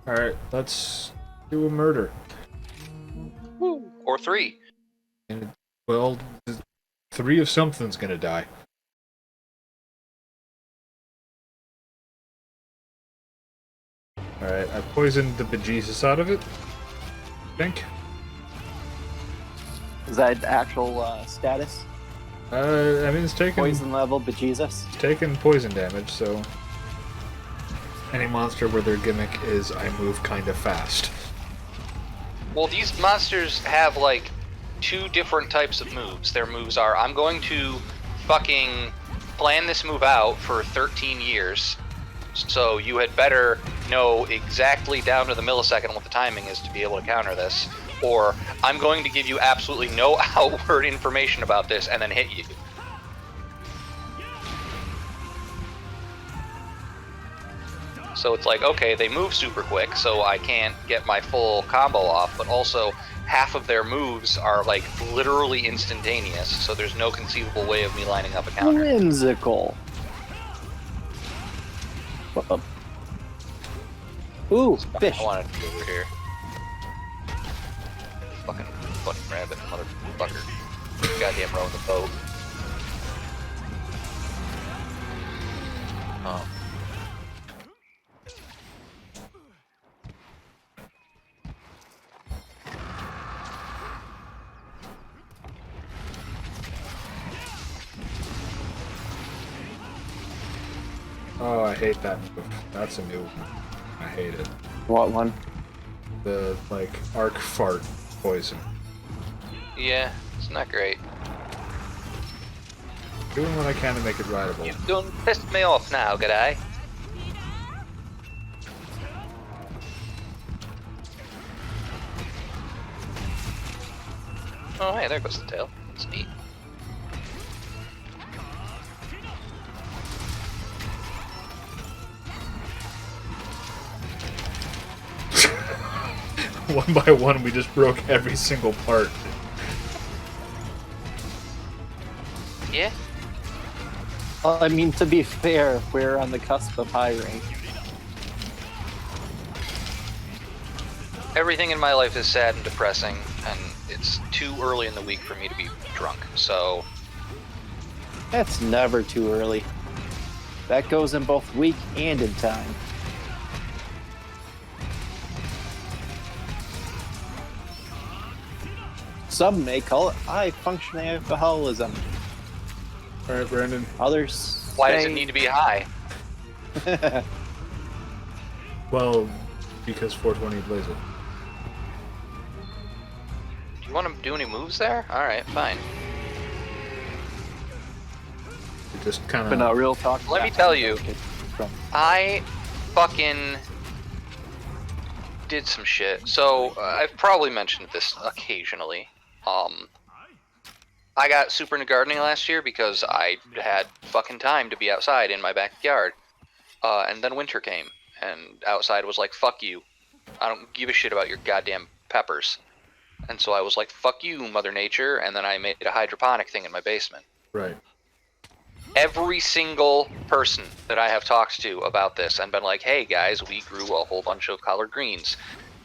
Alright, let's do a murder. Woo. Or 3. And, well, 3 of something's gonna die. Alright, I poisoned the bejesus out of it. I think. Is that actual status? I mean, it's taking Poison level, bejesus? It's taking poison damage, so any monster where their gimmick is I move kind of fast. Well, these monsters have, like, 2 different types of moves. Their moves are, I'm going to fucking plan this move out for 13 years, so you had better know exactly down to the millisecond what the timing is to be able to counter this. Or, I'm going to give you absolutely no outward information about this and then hit you. So it's like, okay, they move super quick, so I can't get my full combo off, but also half of their moves are, like, literally instantaneous, so there's no conceivable way of me lining up a counter. Whimsical. Ooh, fish. I wanted to be over here. Fucking rabbit, motherfucker. Goddamn rowing the boat. Oh. Oh, I hate that move. That's a new one. I hate it. What one? The, like, arc fart poison. Yeah, it's not great. Doing what I can to make it rideable. You've done pissed me off now, g'day. Oh, hey, there goes the tail. That's neat. One by one, we just broke every single part. Yeah? Well, I mean, to be fair, we're on the cusp of high rank. Everything in my life is sad and depressing, and it's too early in the week for me to be drunk, so... That's never too early. That goes in both week and in time. Some may call it high functioning alcoholism. Alright, Brandon. Others Why does say- it need to be high? Well, because 420 plays it. Do you want to do any moves there? Alright, fine. It just kind But no, of... real talk. Let me tell you. I fucking did some shit. So, I've probably mentioned this occasionally. I got super into gardening last year because I had fucking time to be outside in my backyard. And then winter came, and outside was like, fuck you. I don't give a shit about your goddamn peppers. And so I was like, fuck you, Mother Nature, and then I made a hydroponic thing in my basement. Right. Every single person that I have talked to about this and been like, hey guys, we grew a whole bunch of collard greens,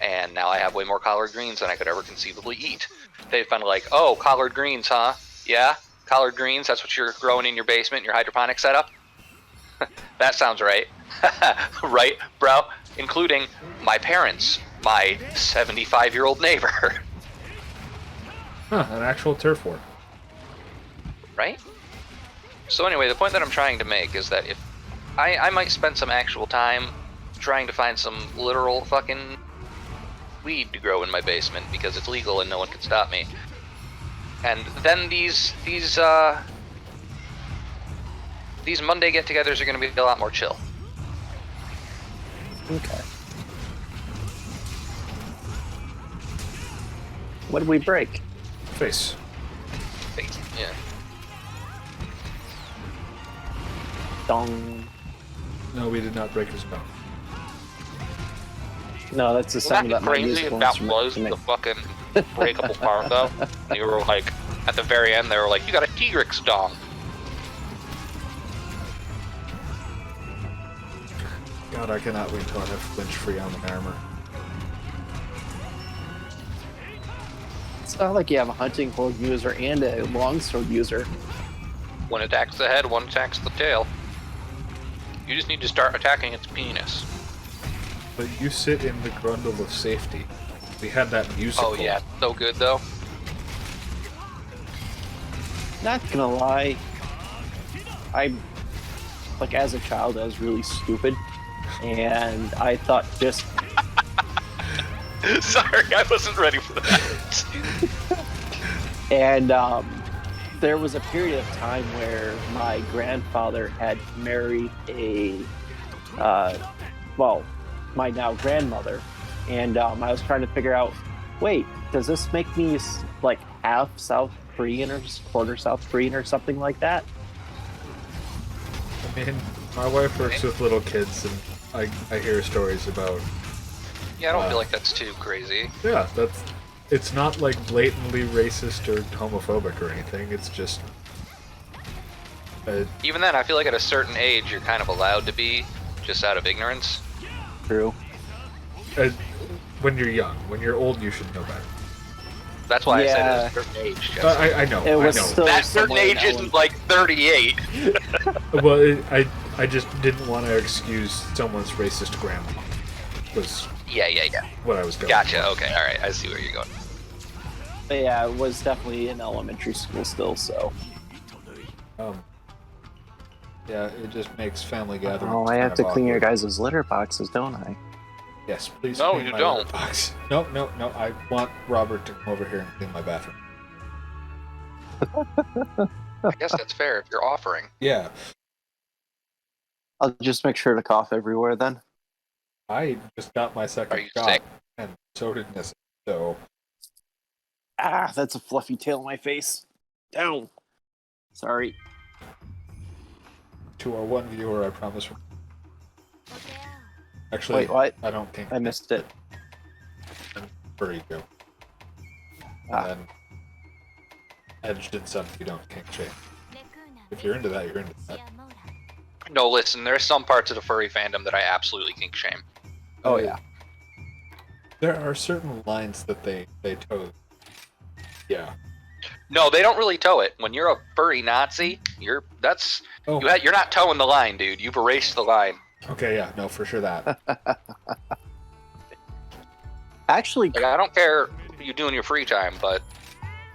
and now I have way more collard greens than I could ever conceivably eat. They've been like, oh, collard greens, huh? Yeah? Collard greens, that's what you're growing in your basement, in your hydroponic setup? That sounds right. Right, bro? Including my parents, my 75-year-old neighbor. Huh, an actual turf war. Right? So anyway, the point that I'm trying to make is that if I might spend some actual time trying to find some literal fucking weed to grow in my basement because it's legal and no one can stop me. And then these Monday get-togethers are going to be a lot more chill. Okay. What did we break? Face. Yeah. Dong. No, we did not break his bone. No, that's the sound that my crazy musical that instrument was can make. the fucking breakable part though. And you were like, at the very end, they were like, you got a T-Rex dong. God God, I cannot wait until I have flinch-free armor. It's not like you have a hunting hold user and a longsword user. One attacks the head, one attacks the tail. You just need to start attacking its penis. But you sit in the grundle of safety. We had that musical. Oh yeah, so good though. Not gonna lie, like as a child, I was really stupid, and I thought just. Sorry, I wasn't ready for that. And there was a period of time where my grandfather had married my now grandmother, and I was trying to figure out, wait, does this make me like half South Korean or quarter South Korean or something like that? I mean, my wife works with little kids, and I hear stories about. Yeah, I don't feel like that's too crazy. Yeah, it's not like blatantly racist or homophobic or anything. It's just. Even then, I feel like at a certain age, you're kind of allowed to be, just out of ignorance. True. When you're young, when you're old, you should know better. That's why I said at a certain age. I know. It was I know. still That certain somewhere in age isn't like 38. Well, I just didn't want to excuse someone's racist grandma. Was Yeah. what I was going. Gotcha. Okay. All right. I see where you're going. But yeah, it was definitely in elementary school still. So. Yeah, it just makes family gatherings. Oh, I have to clean your guys' litter boxes, don't I? Yes, please. No, clean you my don't. litter box. No. I want Robert to come over here and clean my bathroom. I guess that's fair if you're offering. Yeah, I'll just make sure to cough everywhere then. I just got my Are second you shot, sick? and so did Nissa. So Ah, that's a fluffy tail on my face. Down. Sorry. to our one viewer, I promise. Actually, Wait, what? I don't think I missed it. furry go. And Ah. then edged and son, you don't kink shame. If you're into that, you're into that. No, listen. There are some parts of the furry fandom that I absolutely kink shame. Oh yeah. There are certain lines that they toe. Yeah. No, they don't really toe it. When you're a furry Nazi, you're not towing the line, dude. You've erased the line. Okay, yeah, no, for sure that. Actually, Like, I don't care what you do in your free time, but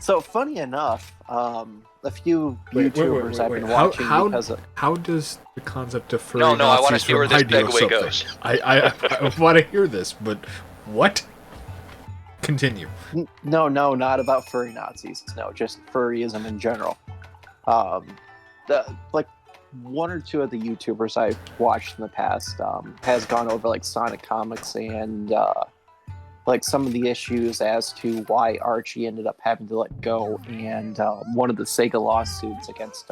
so funny enough, a few YouTubers I've been How- watching how- because of. How does the concept of furry No, I wanna Nazis see where this remind you of segue something? goes. I want to hear this, but what? Continue. No, not about furry Nazis. No, just furryism in general. Like one or two of the YouTubers I've watched in the past has gone over like Sonic Comics and like some of the issues as to why Archie ended up having to let go, and one of the Sega lawsuits against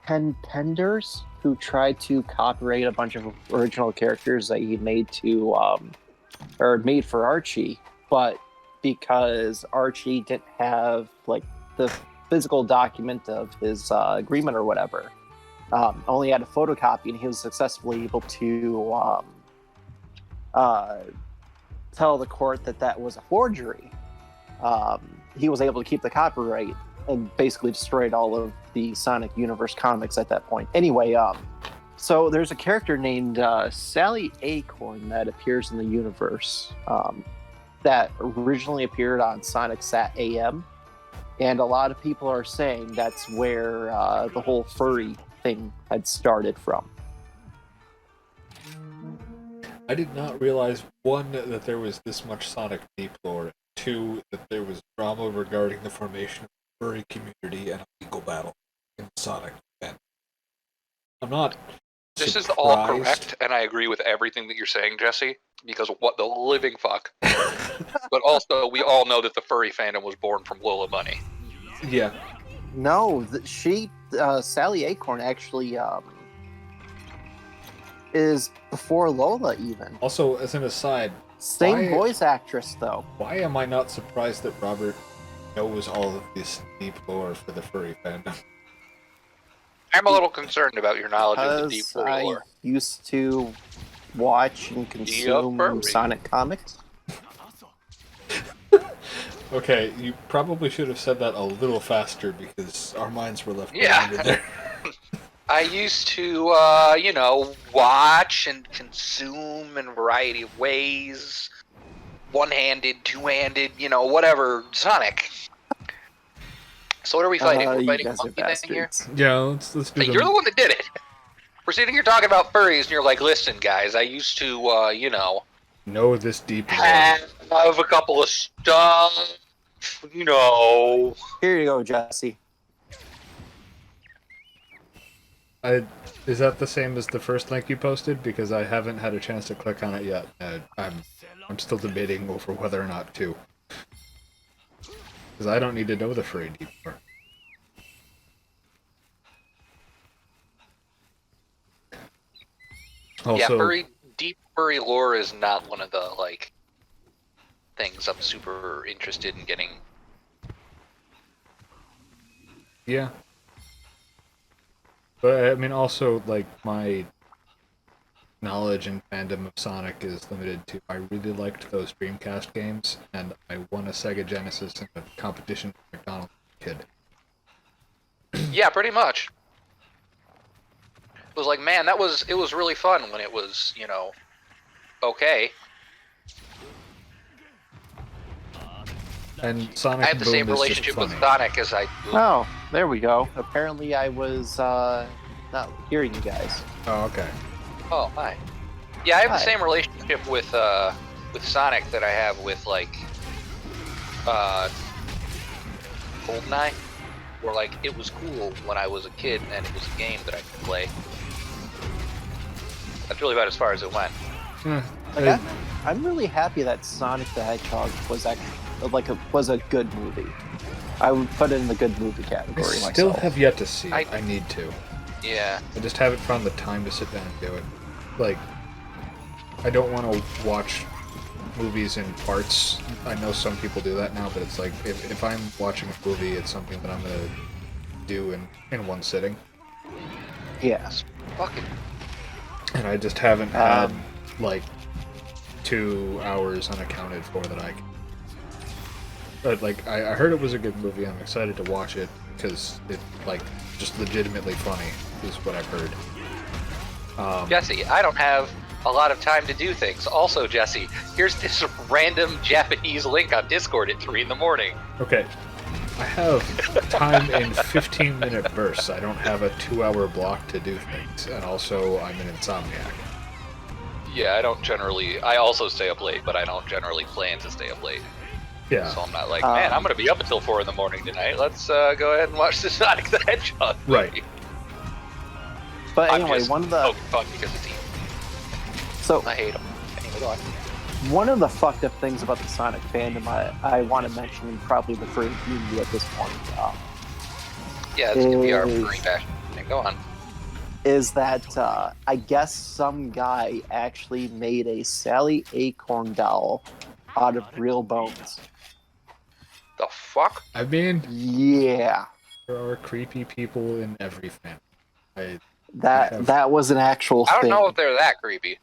Penders, who tried to copyright a bunch of original characters that he made made for Archie, but because Archie didn't have like the physical document of his agreement or whatever, only had a photocopy, and he was successfully able to tell the court that was a forgery. He was able to keep the copyright and basically destroyed all of the Sonic Universe comics at that point. Anyway, so there's a character named Sally Acorn that appears in the universe that originally appeared on Sonic Sat AM, and a lot of people are saying that's where the whole furry thing had started from. I did not realize, one, that there was this much Sonic deep lore, two, that there was drama regarding the formation of the furry community and a legal battle in Sonic event. I'm not this is surprised. all correct, and I agree with everything that you're saying, Jesse, because what the living fuck. But also, we all know that the furry fandom was born from Lola Bunny. Yeah. No, Sally Acorn actually is before Lola even. Also, as an aside, Same voice actress though. why am I not surprised that Robert knows all of this deep lore for the furry fandom? I'm a little concerned about your knowledge of the deep Because furry I lore. used to watch and consume furry. Sonic comics. Okay, you probably should have said that a little faster because our minds were left Yeah. blinded there. I used to, watch and consume in a variety of ways. One-handed, two-handed, whatever. Sonic. So what are we fighting? We're You fighting a guys are monkey thing here? bastards. Yeah, let's do Hey, you're the one that did it. We're sitting here talking about furries, and you're like, listen, guys, I used to, know this deep lore. have a couple of stuff, Here you go, Jesse. Is that the same as the first link you posted? Because I haven't had a chance to click on it yet. I'm still debating over whether or not to. Because I don't need to know the furry deep lore. Also, Yeah, deep furry lore is not one of the, things I'm super interested in getting. yeah. But, I mean, also, my knowledge and fandom of Sonic is limited to I really liked those Dreamcast games, and I won a Sega Genesis in a competition with McDonald's kid. Yeah, pretty much. It was like, man, it was really fun when it was, okay. And Sonic I have the Boom same is just relationship with funny. Sonic as I do. Oh, there we go. Apparently I was not hearing you guys. Oh, okay. Oh, hi. Yeah, I have the Hi. same relationship with Sonic that I have with GoldenEye, where it was cool when I was a kid and it was a game that I could play. That's really about as far as it went. I'm really happy that Sonic the Hedgehog was actually was a good movie. I would put it in the good movie I category still myself. have yet to see it. I- I need to. Yeah. I just haven't found the time to sit down and do it. I don't want to watch movies in parts. I know some people do that now, but it's like, if I'm watching a movie, it's something that I'm going to do in one sitting. Yes. Fucking. And I just haven't had, 2 hours unaccounted for that I can. But, I heard it was a good movie. I'm excited to watch it because it, just legitimately funny is what I've heard. Jesse, I don't have a lot of time to do things. Also, Jesse, here's this random Japanese link on Discord at 3 in the morning. Okay. I have time in 15-minute bursts. I don't have a 2-hour block to do things. And also, I'm an insomniac. Yeah, I also stay up late, but I don't generally plan to stay up late. Yeah. So I'm not like, man, I'm going to be up until 4 in the morning tonight. Let's go ahead and watch the Sonic the Hedgehog movie. Right. But I'm anyway, just one of the poking fun because it's evil. so I hate him. Anyway, go on. one of the fucked up things about the Sonic fandom I want to mention, and probably the furry community at this point, Yeah, this could be our Is- free bash. Yeah, go on. is that I guess some guy actually made a Sally Acorn doll out of real bones. The fuck? I mean, Yeah, there are creepy people in every family. that was an actual I don't thing. know if they're that creepy.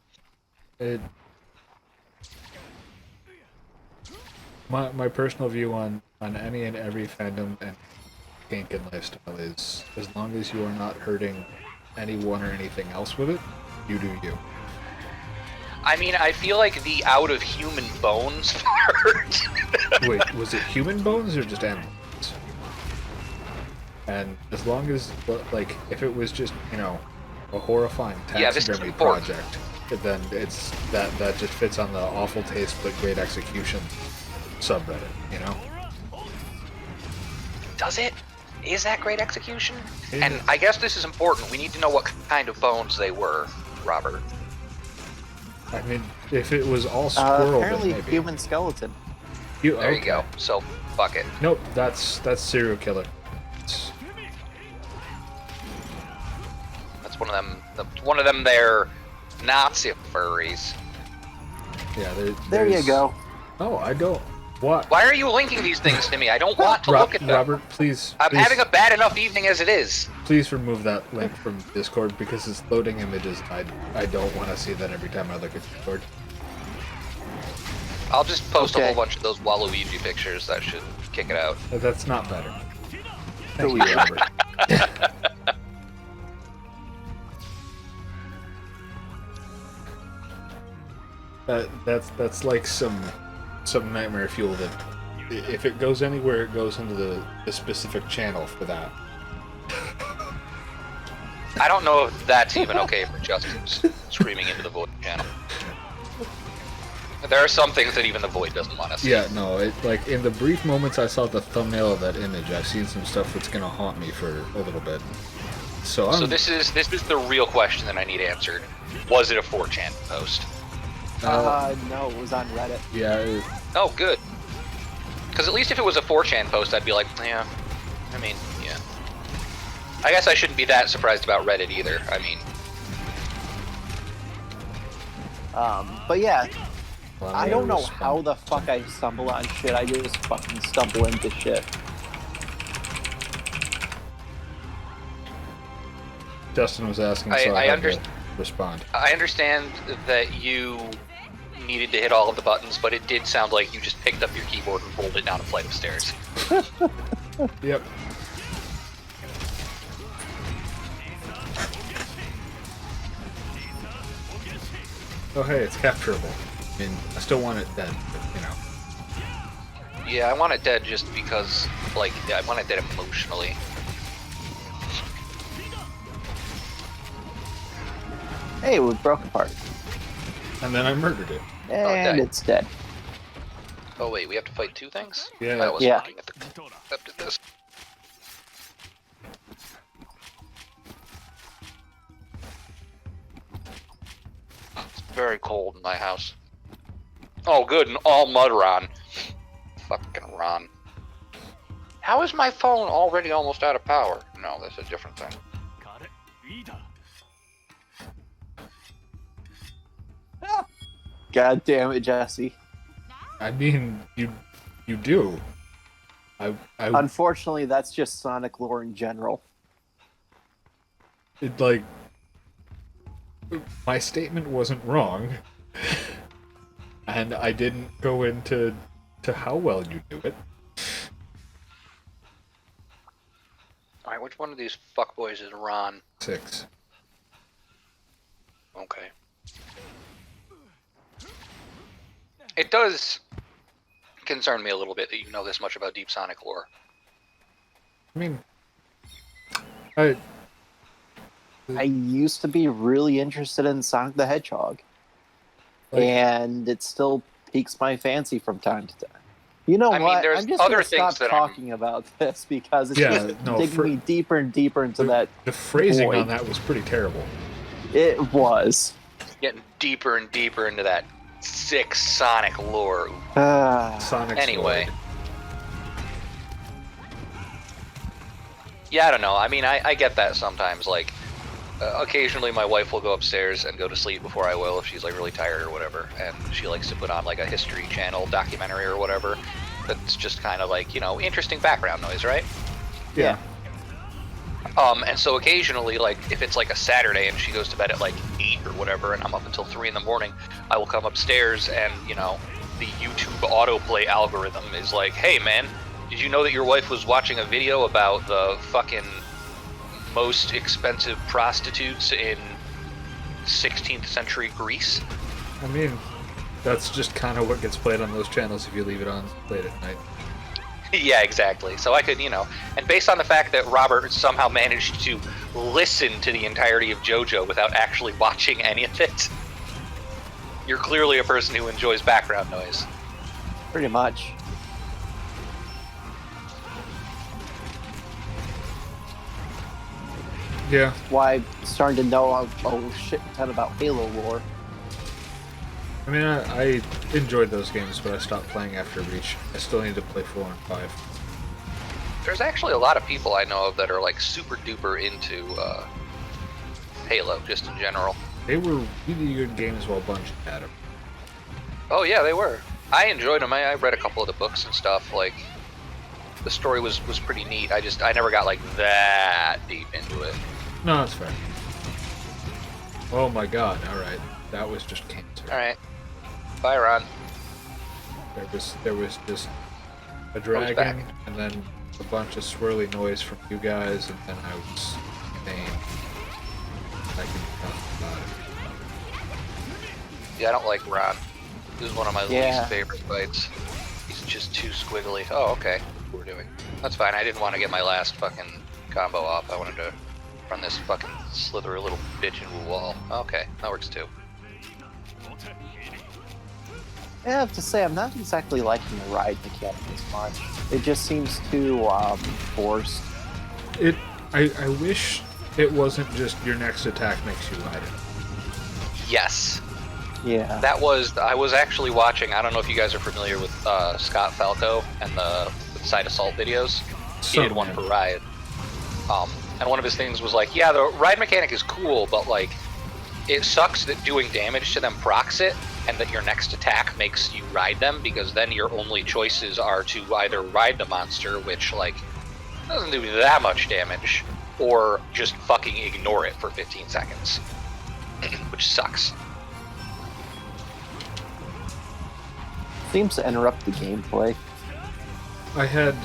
My personal view on any and every fandom and kink and lifestyle is, as long as you are not hurting anyone or anything else with it, you do you. I mean, I feel like the out of human bones part. Wait, was it human bones or just animal bones? And as long as, if it was just, a horrifying Yeah, this is taxidermy important. project, then it's that just fits on the awful taste but great execution subreddit, Does it? Is that great execution? It And is. I guess this is important. We need to know what kind of bones they were, Robert. I mean, if it was all squirrel, Apparently, then maybe. human skeleton. There you go. So, fuck it. Nope, that's serial killer. It's- That's one of them. One of them. They're Nazi furries. yeah, There you there's- go. Oh, I don't. What? Why are you linking these things to me? I don't want to look at them. Robert, please. I'm please, having a bad enough evening as it is. Please remove that link from Discord because it's loading images. I don't want to see that every time I look at Discord. I'll just post a whole bunch of those Waluigi pictures. That should kick it out. That's not better. Thank you, Robert. That's like some nightmare fuel that if it goes anywhere, it goes into the specific channel for that. I don't know if that's even okay for Justin's screaming into the Void channel. There are some things that even the Void doesn't want to see. Yeah, no, like in the brief moments I saw the thumbnail of that image, I've seen some stuff that's gonna haunt me for a little bit. So this is the real question that I need answered. Was it a 4chan post? No, it was on Reddit. Yeah. Oh, good. Because at least if it was a 4chan post, I'd be like, yeah. I mean, yeah. I guess I shouldn't be that surprised about Reddit either. I mean, but yeah, Well, I don't know how the fuck I stumble on shit. I just fucking stumble into shit. Justin was asking, so I had to respond. I understand that you needed to hit all of the buttons, but it did sound like you just picked up your keyboard and rolled it down a flight of stairs. Yep. Oh hey, it's capturable. I mean, I still want it dead, but you know. Yeah, I want it dead just because, like, I want it dead emotionally. Hey, it broke apart. And then I murdered it. And it's dead. Oh wait, we have to fight two things? Yeah. I wasn't looking at this. It's very cold in my house. Oh good, and all mud, Ron. Fucking Ron. How is my phone already almost out of power? No, that's a different thing. God damn it, Jesse. I mean, you do. Unfortunately, that's just Sonic lore in general. It, like, my statement wasn't wrong, and I didn't go into how well you do it. Alright, which one of these fuckboys is Ron? 6. Okay. It does concern me a little bit that you know this much about Deep Sonic lore. I mean, I used to be really interested in Sonic the Hedgehog, and it still piques my fancy from time to time. You know I mean, what? there's I'm just other gonna stop things that talking about this because it's just digging me deeper and deeper into that. The phrasing void. on that was pretty terrible. It was. Getting deeper and deeper into that sick Sonic lore. Sonic. Anyway. Sword. Yeah, I don't know. I mean, I get that sometimes. Like, occasionally my wife will go upstairs and go to sleep before I will if she's like really tired or whatever, and she likes to put on like a History Channel documentary or whatever. That's just kind of like, you know, interesting background noise, right? Yeah. And so occasionally, like, if it's like a Saturday and she goes to bed at like 8 or whatever, and I'm up until 3 in the morning, I will come upstairs and, you know, the YouTube autoplay algorithm is like, hey man, did you know that your wife was watching a video about the fucking most expensive prostitutes in 16th century Greece? I mean, that's just kind of what gets played on those channels if you leave it on late at night. Yeah, exactly. So I could, you know, and based on the fact that Robert somehow managed to listen to the entirety of JoJo without actually watching any of it, you're clearly a person who enjoys background noise. Pretty much. Yeah. Why I'm starting to know a shit ton about Halo lore. I mean, I enjoyed those games, but I stopped playing after Reach. I still need to play 4 and 5. There's actually a lot of people I know of that are like super duper into Halo, just in general. They were really good games while Bungie had them. Oh yeah, they were. I enjoyed them. I read a couple of the books and stuff. Like, the story was pretty neat. I never got like that deep into it. No, that's fair. Oh my god, alright. That was just cancer. Alright. Bye, Ron. There was just a dragon, and then a bunch of swirly noise from you guys, and then I was named. I can talk about it. Yeah, I don't like Ron. This is one of my least favorite fights. He's just too squiggly. Oh, okay. We're doing. That's fine. I didn't want to get my last fucking combo off. I wanted to run this fucking slithery little bitch into a wall. Okay, that works too. I have to say, I'm not exactly liking the ride mechanic as much. It just seems too forced. I wish it wasn't just your next attack makes you ride it. Yes. Yeah. I was actually watching, I don't know if you guys are familiar with Scott Falco and the side assault videos. He did one for Riot. And one of his things was like, yeah, the ride mechanic is cool, but like, it sucks that doing damage to them procs it, and that your next attack makes you ride them, because then your only choices are to either ride the monster, which like doesn't do that much damage, or just fucking ignore it for 15 seconds, which sucks. Seems to interrupt the gameplay. I had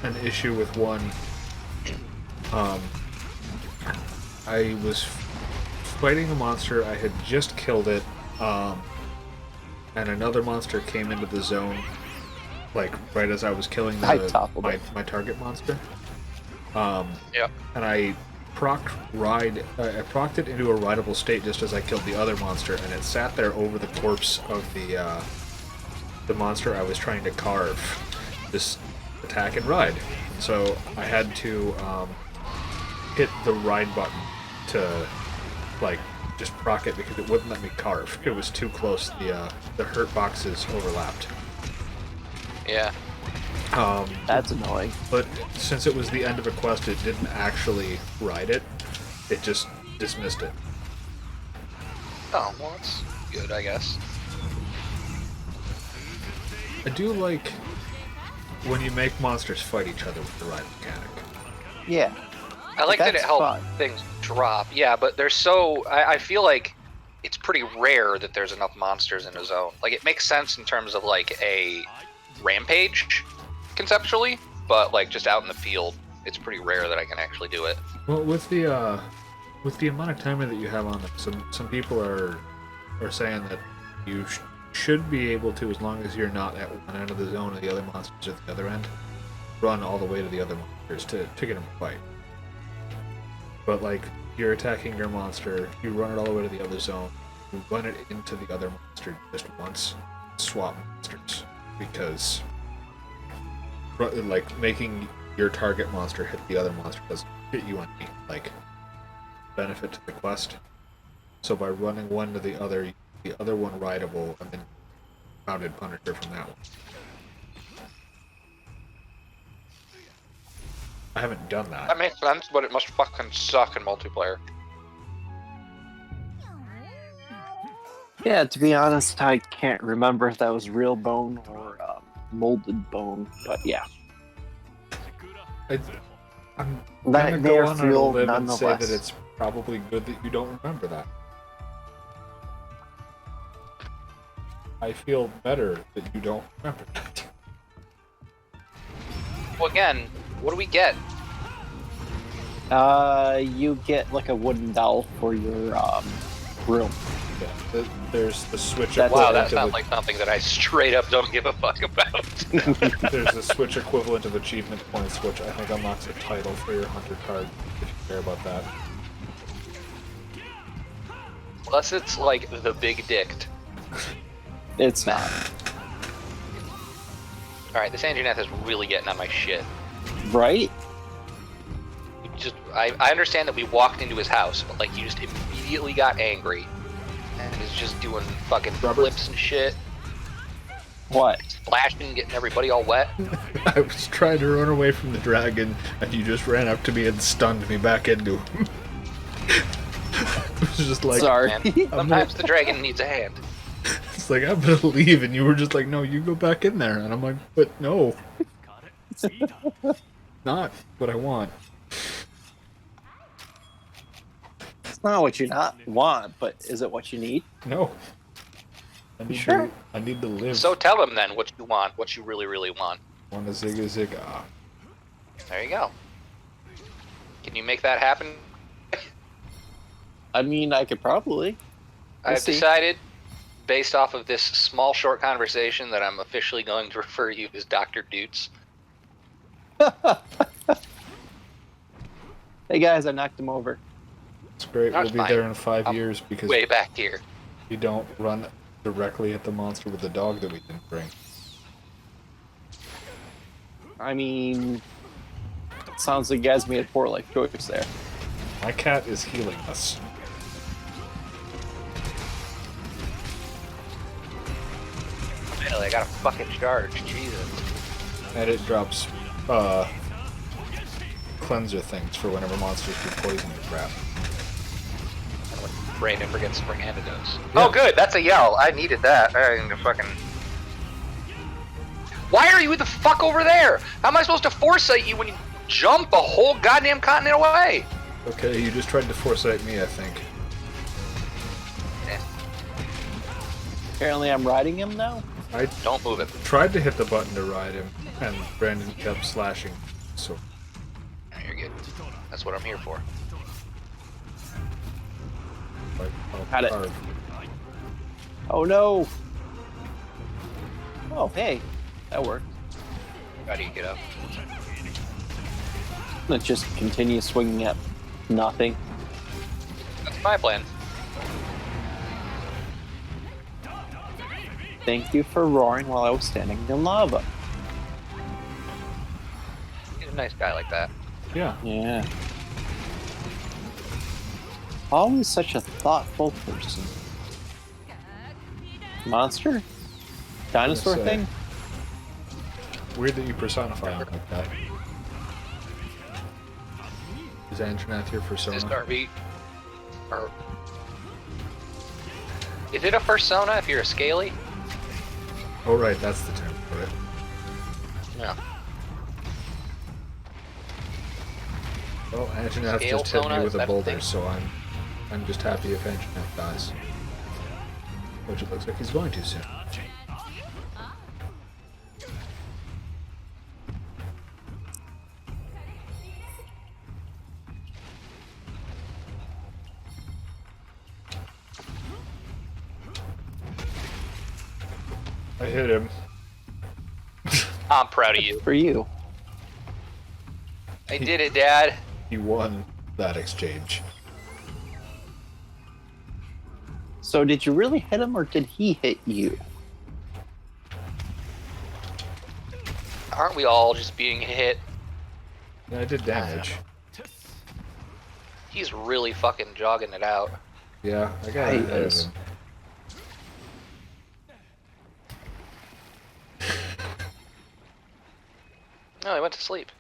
an issue with one. I was fighting a monster. I had just killed it, and another monster came into the zone, like right as I was killing my target monster. And I procced it into a rideable state just as I killed the other monster, and it sat there over the corpse of the monster I was trying to carve. This attack and ride. So I had to hit the ride button to like just proc it because it wouldn't let me carve. It was too close. The hurt boxes overlapped. Yeah. That's annoying. But since it was the end of a quest, it didn't actually ride it. It just dismissed it. Oh, well, that's good, I guess. I do like when you make monsters fight each other with the ride mechanic. Yeah. I like that it helps things drop. Yeah, but there's I feel like it's pretty rare that there's enough monsters in a zone. Like, it makes sense in terms of like a rampage conceptually, but like just out in the field, it's pretty rare that I can actually do it. Well, with the amount of timer that you have on it, some people are saying that you should be able to, as long as you're not at one end of the zone and the other monsters at the other end, run all the way to the other monsters to get them to fight. But like, you're attacking your monster, you run it all the way to the other zone, you run it into the other monster just once, swap monsters, because like making your target monster hit the other monster doesn't get you any like benefit to the quest. So by running one to the other one rideable, and then mounted Punisher from that one. I haven't done that. That makes sense, but it must fucking suck in multiplayer. Yeah, to be honest, I can't remember if that was real bone or molded bone, but yeah. I'm gonna go on a limb and say that it's probably good that you don't remember that. I feel better that you don't remember that. Well, again, what do we get? You get like a wooden doll for your room. Yeah, there's the switch. Wow, that sounds like something that I straight up don't give a fuck about. There's the Switch equivalent of achievement points, which I think unlocks a title for your hunter card, if you care about that. Unless it's like the big dicked. It's not. Alright, this Anjaneth is really getting on my shit. Right? I understand that we walked into his house, but like, you just immediately got angry and is just doing fucking flips and shit. What? Splashing, getting everybody all wet. I was trying to run away from the dragon, and you just ran up to me and stunned me back into him. It was just like... Sorry. Sometimes the dragon needs a hand. It's like, I'm gonna leave, and you were just like, no, you go back in there. And I'm like, but no. Not what I want. It's not what you not want, but is it what you need? No. I need Sure. I need to live. So tell him then what you want, what you really, really want. Want a zigga zigga. There you go. Can you make that happen? I mean, I could probably. We'll I've see. decided, based off of this small, short conversation, that I'm officially going to refer to you as Dr. Dutes. Hey guys, I knocked him over. It's great. That's We'll be fine. there in 5 I'm years because Way back here. we don't run directly at the monster with the dog that we didn't bring. I mean, it sounds like you guys made a poor life choice there. My cat is healing us. Really, I got a fucking charge. Jesus. And it drops cleanser things for whenever monsters do poison or crap. And when Brandon forgets to bring antidotes. Yeah. Oh, good. That's a yell. I needed that. Fucking. Why are you the fuck over there? How am I supposed to foresight you when you jump a whole goddamn continent away? Okay, you just tried to foresight me, I think. Apparently, I'm riding him now. I Don't move it. tried to hit the button to ride him, and Brandon kept slashing. So You're good. That's what I'm here for. like, Got it. carve. Oh no! Oh hey, that worked. How do you get up? Let's just continue swinging at nothing. That's my plan. Thank you for roaring while I was standing in lava. He's a nice guy like that. Yeah. Yeah. Always such a thoughtful person. Monster? Dinosaur Yes, thing? Weird that you personify him like that. Is Anjanath your Is persona? Darby? Or is it a persona if you're a scaly? Oh right, that's the term for it. Yeah. Well, Anjanath Scale just hit sona, me is with a that a boulder, thing? so I'm just happy if Anjanath dies. Which it looks like he's going to soon. I hit him. I'm proud of you. For you. I did it, Dad. He won that exchange. So did you really hit him or did he hit you? Aren't we all just being hit? Yeah, I did damage. He's really fucking jogging it out. Yeah, I got He it out of is. him. No, he went to sleep.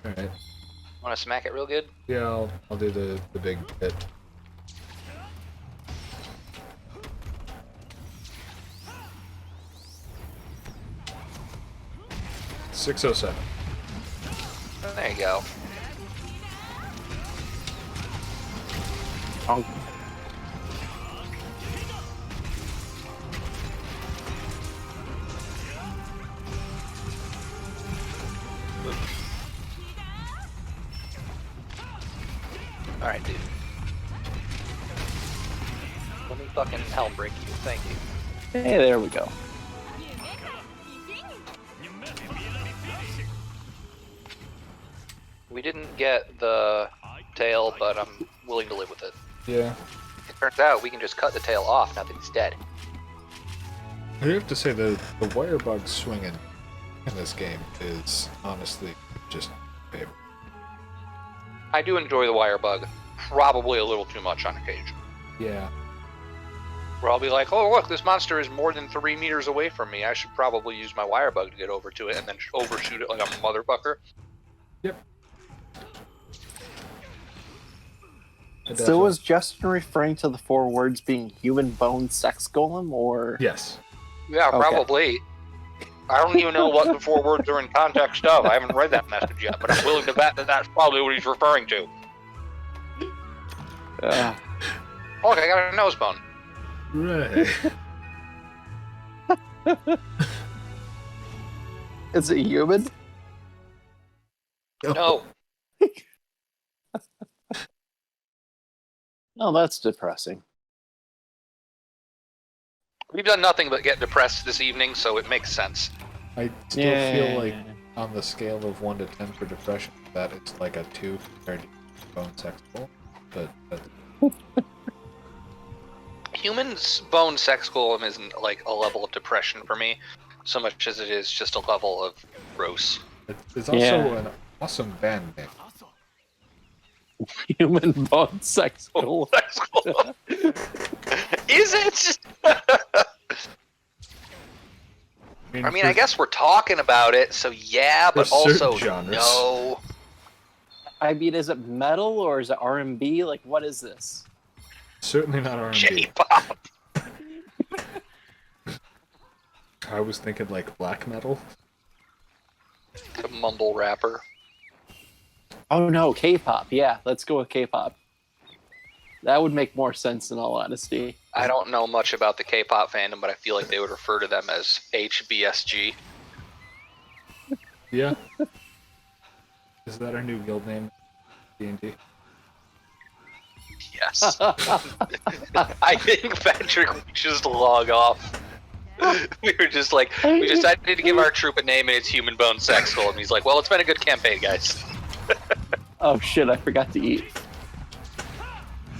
Alright. Want to smack it real good? Yeah, I'll do the big hit. .607. There you go. Oh, Alright, dude. Let me fucking hell break you. Thank you. hey, there we go. We didn't get the tail, but I'm willing to live with it. Yeah. It turns out we can just cut the tail off now that he's dead. I do have to say the wire bug swinging in this game is honestly just favorite. I do enjoy the wire bug. Probably a little too much on occasion. Yeah. Where I'll be like, oh look, this monster is more than 3 meters away from me. I should probably use my wire bug to get over to it and then overshoot it like a motherfucker. Yep. So was Justin referring to the 4 words being Human Bone Sex Golem, or? Yes. Yeah, Okay. probably. I don't even know what the 4 words are in context of. I haven't read that message yet, but I'm willing to bet that that's probably what he's referring to. Look, I got a nose bone. Right. Is it human? No. Oh, that's depressing. We've done nothing but get depressed this evening, so it makes sense. I still feel like on the scale of 1 to 10 for depression, that it's like a 2 compared to Bone Sex Golem. But Human Bone Sex Golem isn't like a level of depression for me, so much as it is just a level of gross. it's also an awesome band name. Human Bone Sex Golem. Sex Golem. Is it? I mean, I guess we're talking about it, so yeah, but also genres. no. I mean, is it metal or is it R&B? Like, what is this? Certainly not R&B. J-pop. I was thinking like black metal. The mumble rapper. Oh no, K-pop. Yeah, let's go with K-pop. That would make more sense in all honesty. I don't know much about the K-pop fandom, but I feel like they would refer to them as HBSG. Yeah. Is that our new guild name? D&D. Yes. I think Patrick would just log off. We were just like, we decided to give our troop a name, and it's Human Bone Sex Golem. And he's like, well, it's been a good campaign, guys. Oh shit, I forgot to eat.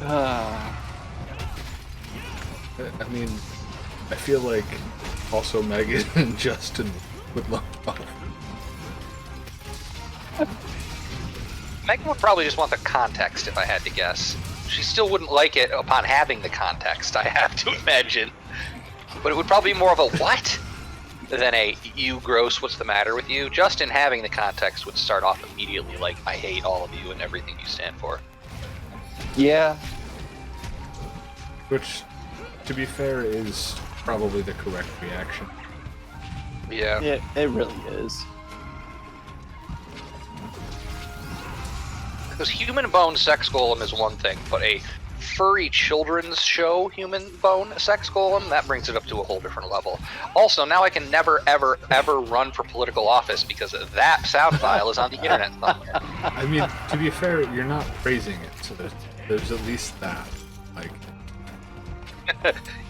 I mean, I feel like also Megan and Justin would love both. Megan would probably just want the context, if I had to guess. She still wouldn't like it upon having the context, I have to imagine. But it would probably be more of a what than a you gross, what's the matter with you? Justin having the context would start off immediately like, I hate all of you and everything you stand for. Yeah. Which, to be fair, is probably the correct reaction. Yeah. It really is. Because Human Bone Sex Golem is one thing, but a furry children's show, Human Bone Sex Golem, that brings it up to a whole different level. Also, now I can never, ever, ever run for political office because that sound file is on the internet somewhere. I mean, to be fair, you're not praising it, so there's at least that. Like,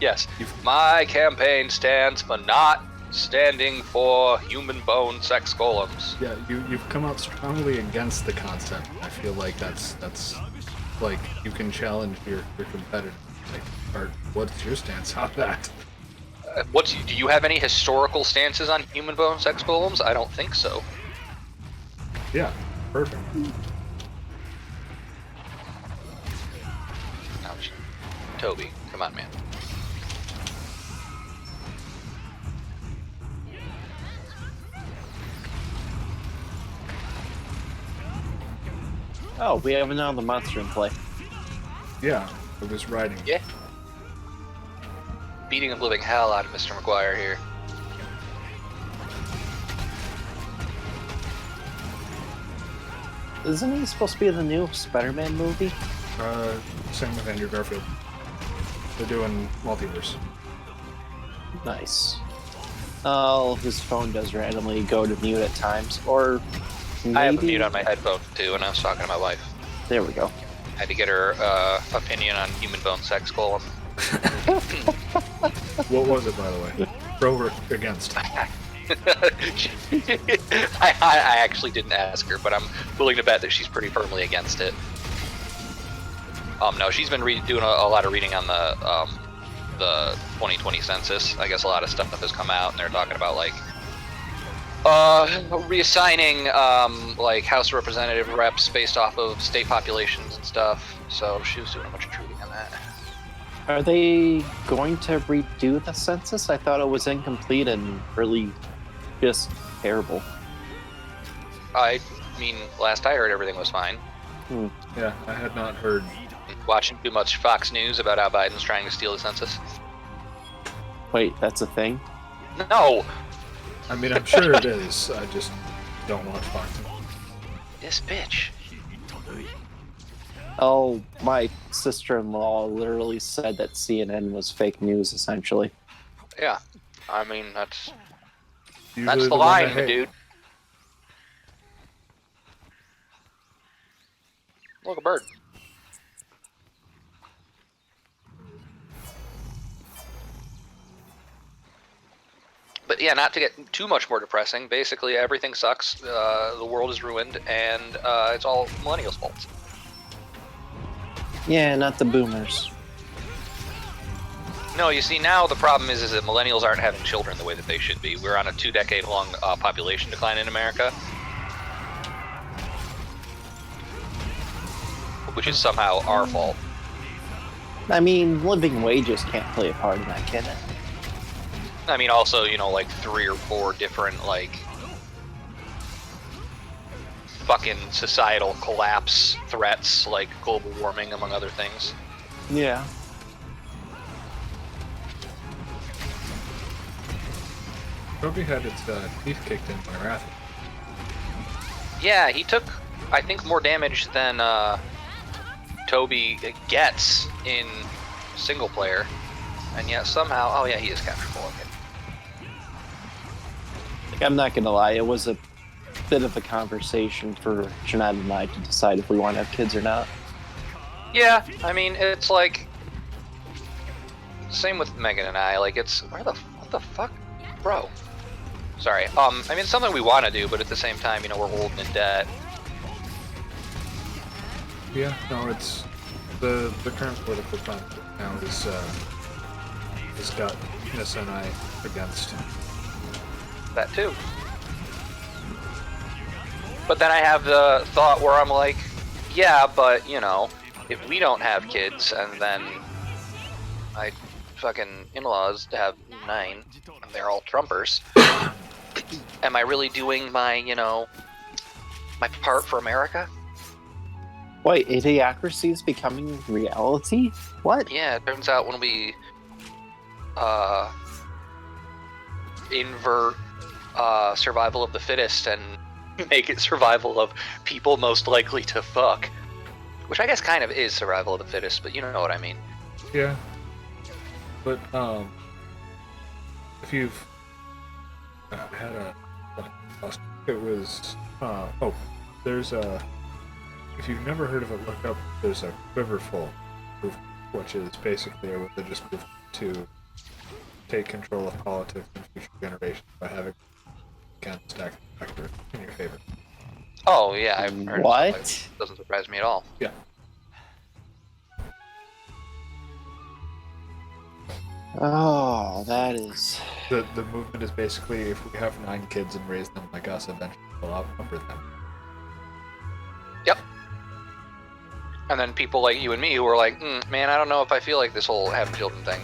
yes, my campaign stands for not standing for human bone sex golems. yeah, you've come out strongly against the concept. I feel like that's like you can challenge your competitor. Like, Art, what's your stance on that? Do you have any historical stances on human bone sex golems? I don't think so. Yeah, perfect. Ouch. Toby, come on, man. Oh, we have another monster in play. Yeah, I was riding. Yeah. Beating the living hell out of Mr. McGuire here. Isn't he supposed to be in the new Spider-Man movie? Same with Andrew Garfield. They're doing multiverse. Nice. Oh, his phone does randomly go to mute at times, or maybe... I have a mute on my headphone too, and I was talking to my wife. There we go. I had to get her opinion on human bone sex golem. What was it, by the way? Pro or against? I actually didn't ask her, but I'm willing to bet that she's pretty firmly against it. No, she's been doing a lot of reading on the 2020 census. I guess a lot of stuff has come out, and they're talking about like reassigning like House of Representative reps based off of state populations and stuff. So she was doing a bunch of reading on that. Are they going to redo the census? I thought it was incomplete and really just terrible. I mean, last I heard, everything was fine. Yeah, I had not heard Watching too much Fox News about how Biden's trying to steal the census. Wait, that's a thing? No! I mean, I'm sure it is. I just don't watch Fox. This bitch. Oh, my sister-in-law literally said that CNN was fake news, essentially. Yeah. I mean, that's Usually the one line, I my hate. dude. Look, a bird. But yeah, not to get too much more depressing, basically everything sucks, the world is ruined, and it's all millennials' fault. Yeah, not the boomers. No, you see, now the problem is that millennials aren't having children the way that they should be. We're on a 2-decade-long population decline in America, which is somehow our fault. I mean, living wages can't play a part in that, can it? I mean, also, you know, like 3 or 4 different, like, fucking societal collapse threats, like global warming, among other things. Yeah. Toby had its teeth kicked in by Wrath. Yeah, he took, I think, more damage than Toby gets in single player, and yet somehow, oh yeah, he is capturable. Okay. Like, I'm not gonna lie, it was a bit of a conversation for Jeanette and I to decide if we want to have kids or not. Yeah, I mean, it's like, same with Megan and I, like, it's, what the fuck? Bro. Sorry, I mean, it's something we want to do, but at the same time, you know, we're old and in debt. Yeah, no, it's the current political climate now is has got Nissa and I against. That too. But then I have the thought where I'm like, yeah, but, you know, if we don't have kids, and then my fucking in-laws have 9, and they're all Trumpers, am I really doing my, you know, my part for America? Wait, idiocracy is becoming reality? What? Yeah, it turns out when we invert survival of the fittest and make it survival of people most likely to fuck, which I guess kind of is survival of the fittest, but you know what I mean. Yeah. But if you've had a, it was there's a, if you've never heard of it, look up. There's a quiverful movement, which is basically a religious movement to take control of politics in future generations by having gun stack factor in your favor. Oh yeah, I've heard What? of it. Doesn't surprise me at all. Yeah. Oh, that is... The movement is basically, if we have 9 kids and raise them like us, eventually we'll outnumber them. Yep. And then people like you and me who are like, man, I don't know if I feel like this whole having children thing.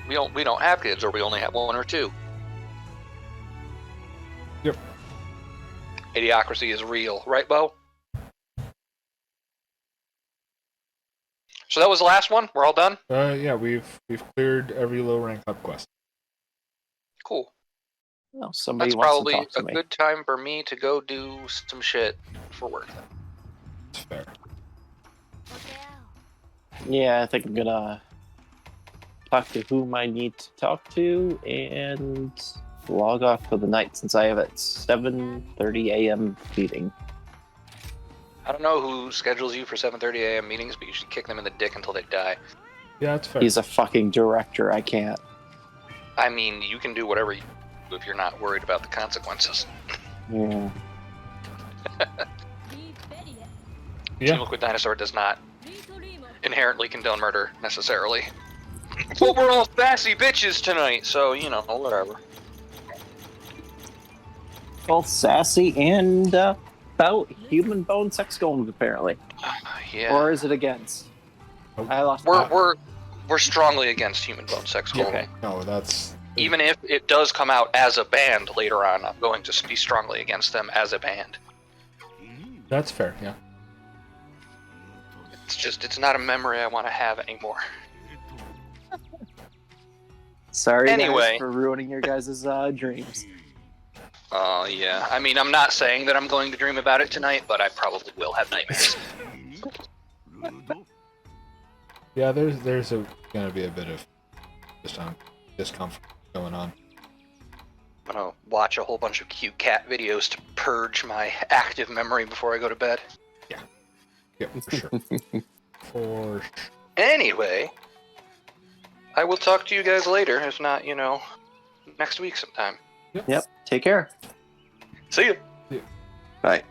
We don't have kids, or we only have 1 or 2. Yep. Idiocracy is real, right, Bo? So that was the last one? We're all done? Yeah, we've cleared every low rank up quest. Cool. Oh, somebody That's wants probably to talk to a me. good time for me to go do some shit for work then. It's fair. Yeah, I think I'm gonna talk to whom I need to talk to and log off for the night since I have a 7:30 a.m. meeting. I don't know who schedules you for 7:30 a.m. meetings, but you should kick them in the dick until they die. Yeah, it's fair. He's a fucking director. I can't. I mean, you can do whatever you do if you're not worried about the consequences. Yeah. Yeah. Team Liquid Dinosaur does not inherently condone murder, necessarily. But we're all sassy bitches tonight, so, you know, whatever. Both sassy and about Human Bone Sex Golem, apparently. Yeah. Or is it against? I lost. We're strongly against Human Bone Sex Golem. Okay. No, that's... Even if it does come out as a band later on, I'm going to be strongly against them as a band. That's fair, yeah. It's not a memory I want to have anymore. Sorry, Anyway. guys, for ruining your guys' dreams. Oh, yeah. I mean, I'm not saying that I'm going to dream about it tonight, but I probably will have nightmares. Yeah, there's gonna be a bit of discomfort going on. I'm gonna watch a whole bunch of cute cat videos to purge my active memory before I go to bed. Yeah, for sure. For sure. Anyway, I will talk to you guys later, if not, next week sometime. Yep. Take care. See you. Bye.